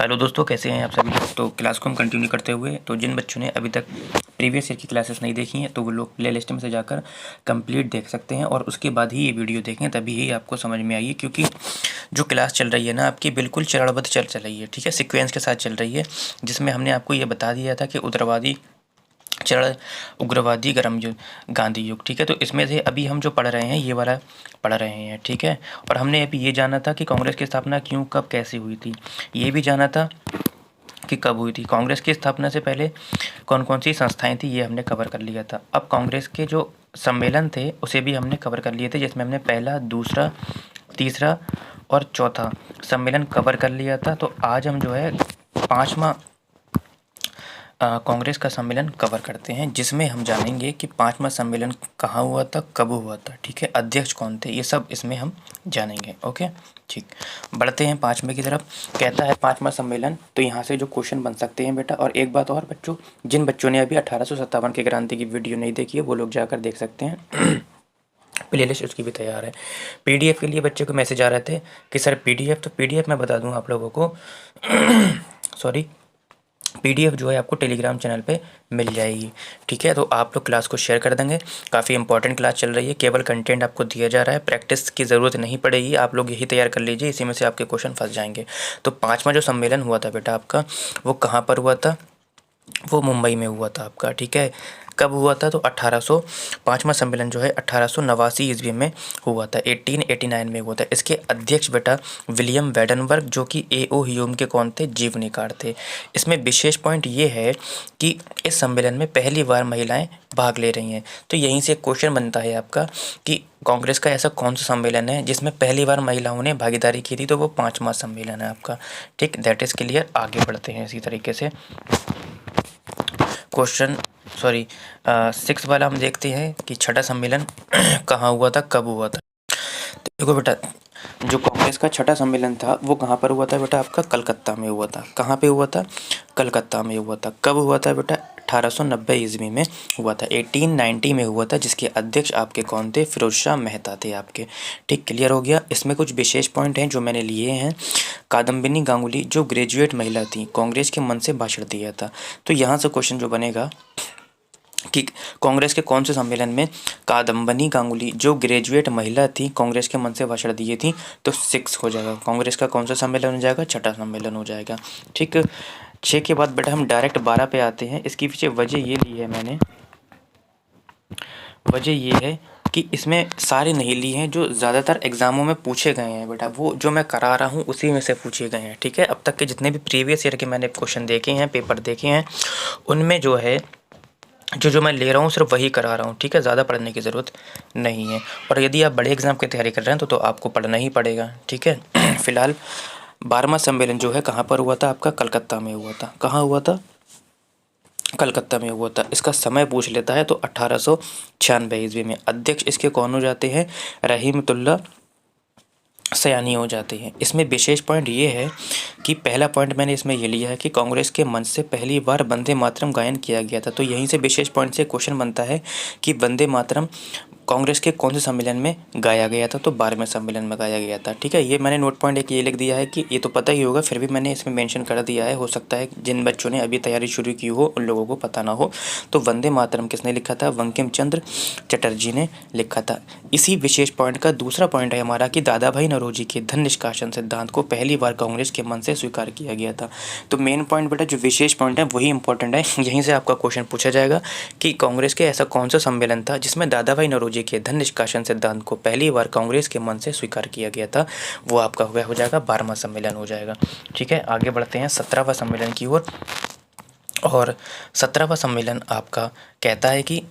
Hello दोस्तों, कैसे हैं आप सभी लोग। तो क्लास को हम कंटिन्यू करते हुए, तो जिन बच्चों ने अभी तक प्रीवियस ईयर की क्लासेस नहीं देखी हैं तो वो लोग प्ले लिस्ट में से जाकर कंप्लीट देख सकते हैं और उसके बाद ही ये वीडियो देखें, तभी ही आपको समझ में आइए। क्योंकि जो क्लास चल रही है ना आपकी, बिल्कुल चरणबद्ध चल रही है, ठीक है, सीक्वेंस के साथ चल रही है, जिसमें हमने आपको ये बता दिया था कि उग्रवादी चरण, उग्रवादी गर्म युद्ध, गांधी युग, ठीक है। तो इसमें से अभी हम जो पढ़ रहे हैं ये वाला पढ़ रहे हैं, ठीक है। और हमने अभी ये जाना था कि कांग्रेस की स्थापना क्यों, कब, कैसे हुई थी। ये भी जाना था कि कब हुई थी। कांग्रेस की स्थापना से पहले कौन कौन सी संस्थाएं थी, ये हमने कवर कर लिया था। अब कांग्रेस के जो सम्मेलन थे उसे भी हमने कवर कर लिए थे, जिसमें हमने पहला, दूसरा, तीसरा और चौथा सम्मेलन कवर कर लिया था। तो आज हम जो है पाँचवा कांग्रेस का सम्मेलन कवर करते हैं, जिसमें हम जानेंगे कि पाँचवा सम्मेलन कहाँ हुआ था, कब हुआ था, ठीक है, अध्यक्ष कौन थे, ये सब इसमें हम जानेंगे। ओके, ठीक। बढ़ते हैं पाँचवें की तरफ। कहता है पाँचवा सम्मेलन, तो यहाँ से जो क्वेश्चन बन सकते हैं बेटा। और एक बात और बच्चों, जिन बच्चों ने अभी 1857 के क्रांति की वीडियो नहीं देखी है वो लोग जाकर देख सकते हैं। प्लेलिस्ट उसकी भी तैयार है। पीडीएफ के लिए बच्चे को मैसेज आ रहे थे कि सर पीडीएफ, तो पीडीएफ मैं बता दूं आप लोगों को सॉरी, पीडीएफ जो है आपको टेलीग्राम चैनल पे मिल जाएगी, ठीक है। तो आप लोग क्लास को शेयर कर देंगे। काफ़ी इंपॉर्टेंट क्लास चल रही है, केवल कंटेंट आपको दिया जा रहा है, प्रैक्टिस की ज़रूरत नहीं पड़ेगी। आप लोग यही तैयार कर लीजिए, इसी में से आपके क्वेश्चन फंस जाएंगे। तो पाँचवा जो सम्मेलन हुआ था बेटा आपका, वो कहाँ पर हुआ था, वो मुंबई में हुआ था आपका, ठीक है। कब हुआ था, तो 1800, पाँचवा सम्मेलन जो है 1889 ईस्वी में हुआ था, 1889 में हुआ था। इसके अध्यक्ष बेटा विलियम वेडनबर्ग, जो कि ए.ओ. ह्यूम के कौन थे, जीवनीकार थे। इसमें विशेष पॉइंट ये है कि इस सम्मेलन में पहली बार महिलाएं भाग ले रही हैं। तो यहीं से क्वेश्चन बनता है आपका कि कांग्रेस का ऐसा कौन सा सम्मेलन है जिसमें पहली बार महिलाओं ने भागीदारी की थी, तो वो पाँचवा सम्मेलन है आपका, ठीक। That is clear. आगे बढ़ते हैं इसी तरीके से। क्वेश्चन सॉरी 6 वाला हम देखते हैं कि छठा सम्मेलन कहाँ हुआ था, कब हुआ था। देखो बेटा, जो कांग्रेस का छठा सम्मेलन था वो कहाँ पर हुआ था बेटा, आपका कलकत्ता में हुआ था। कहाँ पे हुआ था, कलकत्ता में हुआ था। कब हुआ था बेटा, 1890 ईस्वी में हुआ था, 1890 में हुआ था। जिसके अध्यक्ष आपके कौन थे, फिरोज शाह मेहता थे आपके, ठीक। क्लियर हो गया। इसमें कुछ विशेष पॉइंट हैं जो मैंने लिए हैं। कादम्बिनी गांगुली जो ग्रेजुएट महिला थी, कांग्रेस के मन से भाषण दिया था। तो यहाँ से क्वेश्चन जो बनेगा कि कांग्रेस के कौन से सम्मेलन में कादम्बिनी गांगुली जो ग्रेजुएट महिला थी कांग्रेस के मन से भाषण दिए थी, तो 6 हो जाएगा। कांग्रेस का कौन सा सम्मेलन हो जाएगा, छठा सम्मेलन हो जाएगा, ठीक। 6 के बाद बेटा हम डायरेक्ट 12 पे आते हैं। इसकी पीछे वजह ये ली है मैंने, वजह ये है कि इसमें सारे नहीं लिए हैं जो ज़्यादातर एग्ज़ामों में पूछे गए हैं बेटा, वो जो मैं करा रहा हूँ उसी में से पूछे गए हैं, ठीक है। अब तक के जितने भी प्रीवियस ईयर के मैंने क्वेश्चन देखे हैं, पेपर देखे हैं, उनमें जो है जो मैं ले रहा हूँ सिर्फ वही करा रहा हूँ, ठीक है। ज़्यादा पढ़ने की ज़रूरत नहीं है। और यदि आप बड़े एग्ज़ाम की तैयारी कर रहे हैं तो आपको पढ़ना ही पड़ेगा, ठीक है। फिलहाल 12वां सम्मेलन जो है कहाँ पर हुआ था, आपका कलकत्ता में हुआ था। कहाँ हुआ था, कलकत्ता में हुआ था। इसका समय पूछ लेता है तो 1896 ईस्वी में। अध्यक्ष इसके कौन हो जाते हैं, रहीमतुल्ला सयानी हो जाते हैं। इसमें विशेष पॉइंट ये है कि पहला पॉइंट मैंने इसमें ये लिया है कि कांग्रेस के मंच से पहली बार वंदे मातरम गायन किया गया था। तो यहीं से विशेष पॉइंट से क्वेश्चन बनता है कि वंदे मातरम कांग्रेस के कौन से सम्मेलन में गाया गया था, तो 12वें सम्मेलन में गाया गया था, ठीक है। ये मैंने नोट पॉइंट एक ये लिख दिया है कि ये तो पता ही होगा, फिर भी मैंने इसमें मेंशन कर दिया है। हो सकता है जिन बच्चों ने अभी तैयारी शुरू की हो उन लोगों को पता ना हो। तो वंदे मातरम किसने लिखा था, बंकिम चंद्र चटर्जी ने लिखा था। इसी विशेष पॉइंट का दूसरा पॉइंट है हमारा कि दादा भाई नौरोजी के धन निष्कासन सिद्धांत को पहली बार कांग्रेस के मन से स्वीकार किया गया था। तो मेन पॉइंट बेटा जो विशेष पॉइंट है वही इंपॉर्टेंट है। यहीं से आपका क्वेश्चन पूछा जाएगा कि कांग्रेस के ऐसा कौन सा सम्मेलन था जिसमें दादा भाई नौरोजी के धन निष्कासन सिद्धांत को पहली बार कांग्रेस के मन से स्वीकार किया गया था। वो आपका हुआ हो जाएगा 12वां सम्मेलन हो जाएगा, ठीक है। आगे बढ़ते हैं 17वां सम्मेलन की ओर। और 17वां सम्मेलन आपका कहता है कि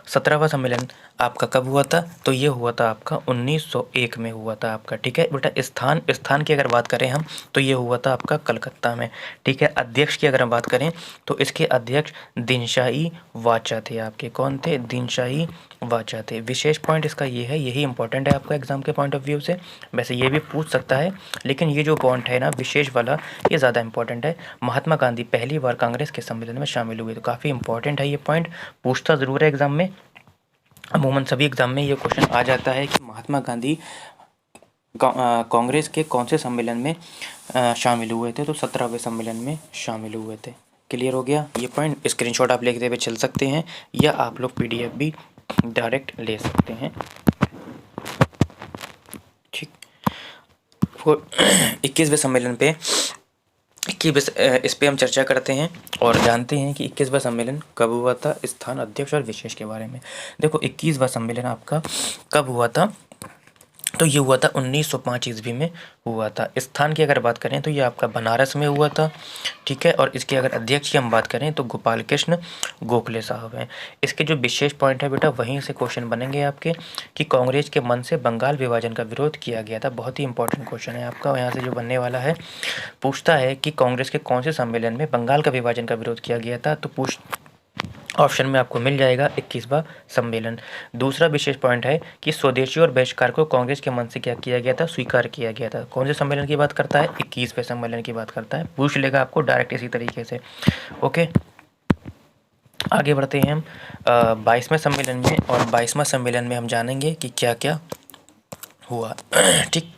17वां सम्मेलन आपका कब हुआ था, तो ये हुआ था आपका 1901 में हुआ था आपका, ठीक है बेटा। स्थान की अगर बात करें हम तो ये हुआ था आपका कलकत्ता में, ठीक है। अध्यक्ष की अगर हम बात करें तो इसके अध्यक्ष दिनशाही वाचा थे आपके, कौन थे, दिनशाही वाचा थे। विशेष पॉइंट इसका ये है, यही इंपॉर्टेंट है आपका एग्जाम के पॉइंट ऑफ व्यू से। वैसे ये भी पूछ सकता है, लेकिन ये जो पॉइंट है ना विशेष वाला, ये ज़्यादा इंपॉर्टेंट है। महात्मा गांधी पहली बार कांग्रेस के सम्मेलन में शामिल हुए, तो काफ़ी इंपॉर्टेंट है ये पॉइंट, पूछता ज़रूर है एग्जाम में। अमूमन सभी एग्ज़ाम में ये क्वेश्चन आ जाता है कि महात्मा गांधी कांग्रेस के कौन से सम्मेलन में शामिल हुए थे? तो 17वें सम्मेलन में शामिल हुए थे। क्लियर हो गया ये पॉइंट। स्क्रीनशॉट आप लेते हुए चल सकते हैं या आप लोग पीडीएफ भी डायरेक्ट ले सकते हैं। ठीक। 21वें सम्मेलन पे इस पे हम चर्चा करते हैं और जानते हैं कि 21वां सम्मेलन कब हुआ था, स्थान, अध्यक्ष और विशेष के बारे में। देखो 21वां सम्मेलन आपका कब हुआ था? तो ये हुआ था 1905 ईस्वी में हुआ था। स्थान की अगर बात करें तो ये आपका बनारस में हुआ था। ठीक है। और इसके अगर अध्यक्ष की हम बात करें तो गोपाल कृष्ण गोखले साहब हैं। इसके जो विशेष पॉइंट है बेटा वहीं से क्वेश्चन बनेंगे आपके कि कांग्रेस के मन से बंगाल विभाजन का विरोध किया गया था। बहुत ही इंपॉर्टेंट क्वेश्चन है आपका यहाँ से जो बनने वाला है। पूछता है कि कांग्रेस के कौन से सम्मेलन में बंगाल का विभाजन का विरोध किया गया था? तो ऑप्शन में आपको मिल जाएगा 21वां सम्मेलन। दूसरा विशेष पॉइंट है कि स्वदेशी और बहिष्कार को कांग्रेस के मन से क्या किया गया था? स्वीकार किया गया था। कौन से सम्मेलन की बात करता है? 21वें सम्मेलन की बात करता है। पूछ लेगा आपको डायरेक्ट इसी तरीके से। ओके, आगे बढ़ते हैं हम 22वें सम्मेलन में। और 22वां सम्मेलन में हम जानेंगे कि क्या क्या हुआ। ठीक,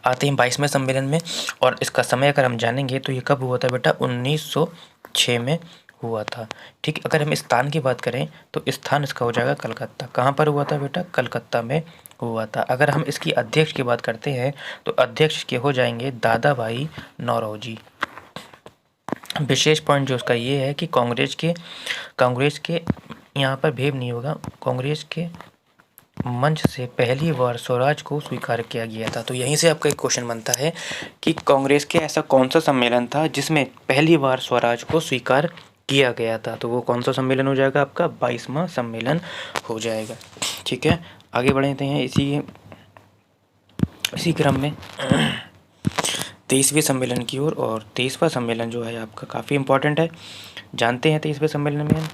आते हैं 22वें सम्मेलन में और इसका समय अगर हम जानेंगे तो ये कब हुआ था बेटा? 1906 में हुआ था। ठीक, अगर हम स्थान की बात करें तो स्थान इसका हो जाएगा कलकत्ता। कहाँ पर हुआ था बेटा? कलकत्ता में हुआ था। अगर हम इसकी अध्यक्ष की बात करते हैं तो अध्यक्ष के हो जाएंगे दादा भाई नौरोजी। विशेष पॉइंट जो उसका ये है कि कांग्रेस के यहाँ पर भेद नहीं होगा। कांग्रेस के मंच से पहली बार स्वराज को स्वीकार किया गया था। तो यहीं से आपका एक क्वेश्चन बनता है कि कांग्रेस के ऐसा कौन सा सम्मेलन था जिसमें पहली बार स्वराज को स्वीकार किया गया था? तो वो कौन सा सम्मेलन हो जाएगा? आपका 22वां सम्मेलन हो जाएगा। ठीक है, आगे बढ़ते हैं इसी क्रम में 23वें सम्मेलन की ओर। और 23वां सम्मेलन जो है आपका काफ़ी इंपॉर्टेंट है। जानते हैं 23वें सम्मेलन में हम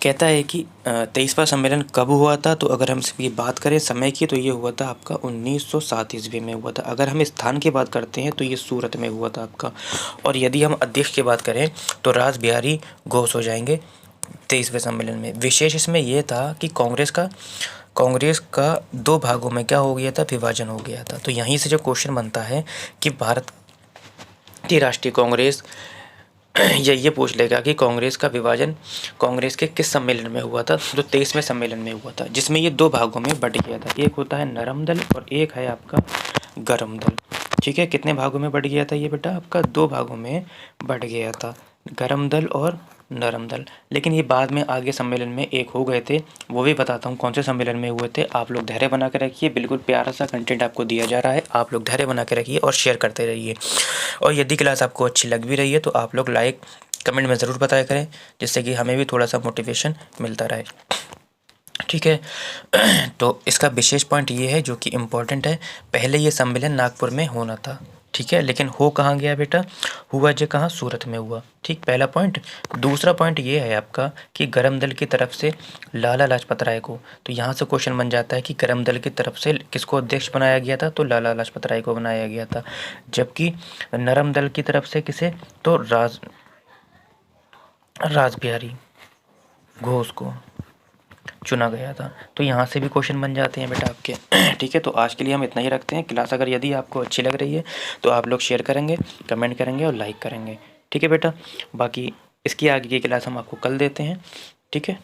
कहता है कि 23वां सम्मेलन कब हुआ था? तो अगर हम इसकी बात करें समय की तो ये हुआ था आपका 1907 ईस्वी में हुआ था। अगर हम स्थान की बात करते हैं तो ये सूरत में हुआ था आपका। और यदि हम अध्यक्ष की बात करें तो रास बिहारी घोष हो जाएंगे 23वें सम्मेलन में। विशेष इसमें यह था कि कांग्रेस का 2 भागों में क्या हो गया था? विभाजन हो गया था। तो यहीं से जो क्वेश्चन बनता है कि भारतीय राष्ट्रीय कांग्रेस ये पूछ लेगा कि कांग्रेस का विभाजन कांग्रेस के किस सम्मेलन में हुआ था? जो 23वें सम्मेलन में हुआ था, जिसमें ये 2 भागों में बट गया था। एक होता है नरम दल और एक है आपका गरम दल। ठीक है, कितने भागों में बट गया था ये बेटा? आपका 2 भागों में बट गया था, गरम दल और नरम दल। लेकिन ये बाद में आगे सम्मेलन में एक हो गए थे। वो भी बताता हूँ कौन से सम्मेलन में हुए थे। आप लोग धैर्य बना के रखिए। बिल्कुल प्यारा सा कंटेंट आपको दिया जा रहा है। आप लोग धैर्य बना के रखिए और शेयर करते रहिए। और यदि क्लास आपको अच्छी लग भी रही है तो आप लोग लाइक कमेंट में ज़रूर बताया करें, जिससे कि हमें भी थोड़ा सा मोटिवेशन मिलता रहे। ठीक है, तो इसका विशेष पॉइंट ये है जो कि इम्पोर्टेंट है। पहले ये सम्मेलन नागपुर में होना था। ठीक है, लेकिन हो कहाँ गया बेटा? हुआ जो कहाँ? सूरत में हुआ। ठीक, पहला पॉइंट। दूसरा पॉइंट ये है आपका कि गरम दल की तरफ से लाला लाजपत राय को, तो यहाँ से क्वेश्चन बन जाता है कि गरम दल की तरफ से किसको अध्यक्ष बनाया गया था? तो लाला लाजपत राय को बनाया गया था। जबकि नरम दल की तरफ से किसे? तो रास बिहारी घोष को चुना गया था। तो यहाँ से भी क्वेश्चन बन जाते हैं बेटा आपके। ठीक है, तो आज के लिए हम इतना ही रखते हैं। क्लास अगर यदि आपको अच्छी लग रही है तो आप लोग शेयर करेंगे, कमेंट करेंगे और लाइक करेंगे। ठीक है बेटा, बाकी इसकी आगे की क्लास हम आपको कल देते हैं। ठीक है।